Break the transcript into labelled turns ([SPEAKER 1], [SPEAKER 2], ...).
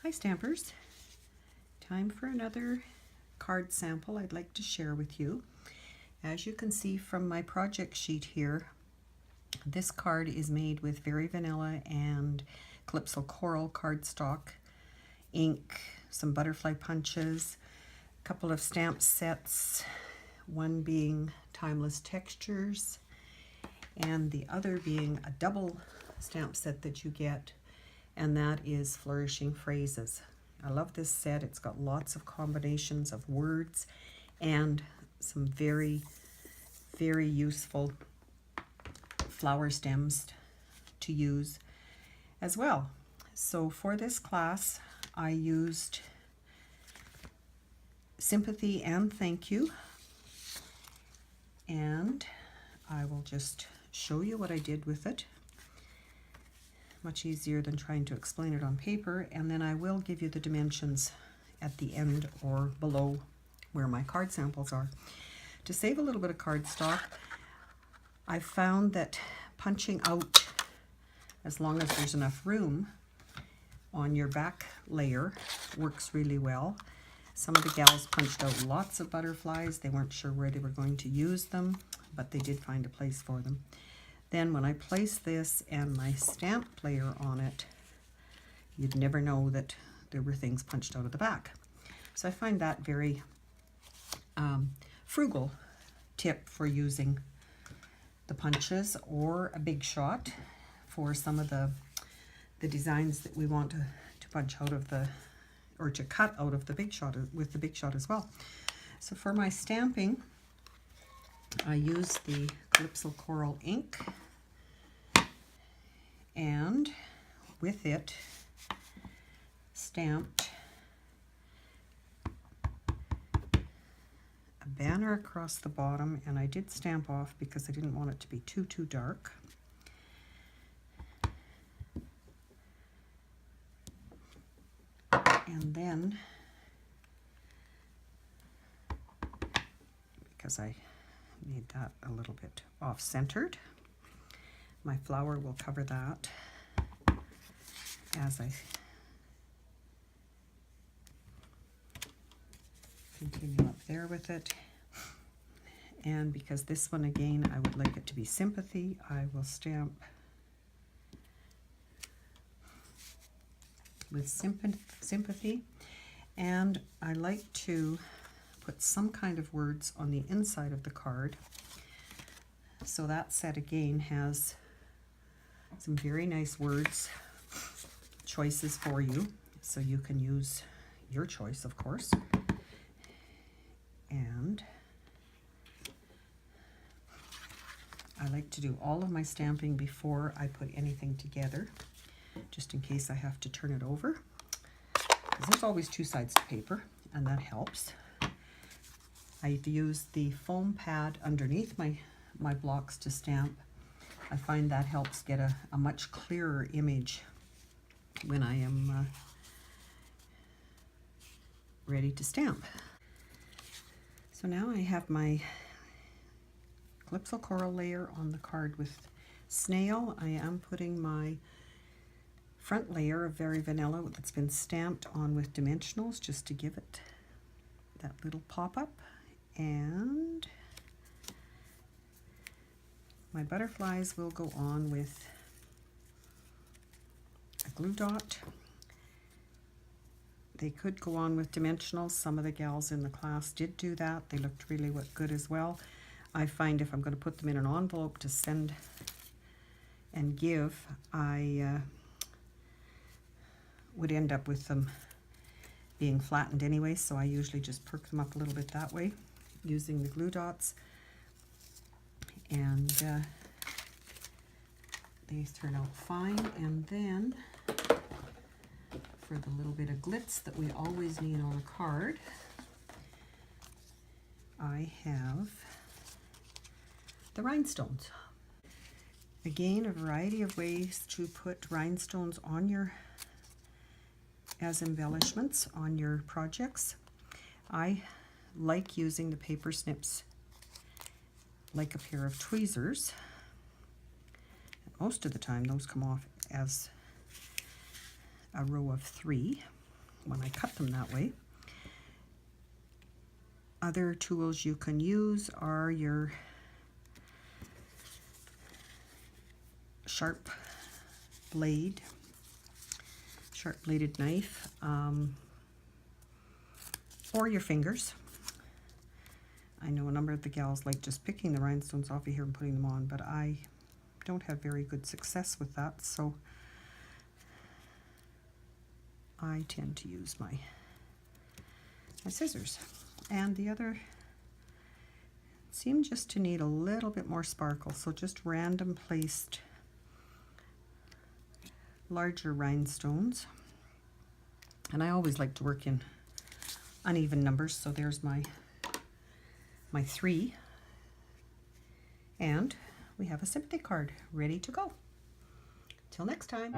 [SPEAKER 1] Hi Stampers, time for another card sample I'd like to share with you. As you can see from my project sheet here, this card is made with very vanilla and Calypso Coral cardstock, ink, some butterfly punches, a couple of stamp sets, one being Timeless Textures and the other being a double stamp set that you get, and that is Flourishing Phrases. I love this set. It's got lots of combinations of words and some very, very useful flower stems to use as well. So for this class, I used Sympathy and Thank You, and I will just show you what I did with it. Much easier than trying to explain it on paper, and then I will give you the dimensions at the end or below where my card samples are. To save a little bit of cardstock, I found that punching out, as long as there's enough room on your back layer, works really well. Some of the gals punched out lots of butterflies. They weren't sure where they were going to use them, but they did find a place for them. Then when I place this and my stamp layer on it, you'd never know that there were things punched out of the back. So I find that very frugal tip for using the punches, or a big shot for some of the designs that we want to punch out of the, or to cut out of the big shot, with the big shot as well. So for my stamping, I use the Calypso Coral ink, and with it stamped a banner across the bottom, and I did stamp off because I didn't want it to be too dark. And then, because I made that a little bit off-centered, my flower will cover that as I continue up there with it. And because this one, again, I would like it to be Sympathy, I will stamp with Sympathy. And I like to put some kind of words on the inside of the card. So that set again has some very nice words choices for you, so you can use your choice, of course. And I like to do all of my stamping before I put anything together, just in case I have to turn it over, because there's always two sides to paper, and that helps. I've used the foam pad underneath my blocks to stamp. I find that helps get a much clearer image when I am ready to stamp. So now I have my Calypso Coral layer on the card with Snail. I am putting my front layer of Very Vanilla that's been stamped on with dimensionals, just to give it that little pop-up. And my butterflies will go on with a glue dot. They could go on with dimensionals. Some of the gals in the class did do that. They looked really good as well. I find if I'm going to put them in an envelope to send and give, I would end up with them being flattened anyway, so I usually just perk them up a little bit that way using the glue dots. And they turn out fine. And then for the little bit of glitz that we always need on a card, I have the rhinestones. Again, a variety of ways to put rhinestones on your, as embellishments on your projects. I like using the paper snips like a pair of tweezers. Most of the time those come off as a row of 3. when I cut them that way. Other tools you can use are your sharp bladed knife, or your fingers. I know a number of the gals like just picking the rhinestones off of here and putting them on, but I don't have very good success with that, so I tend to use my scissors. And the other seem just to need a little bit more sparkle, so just random placed larger rhinestones. And I always like to work in uneven numbers, so there's my 3. And we have a sympathy card ready to go. Till next time.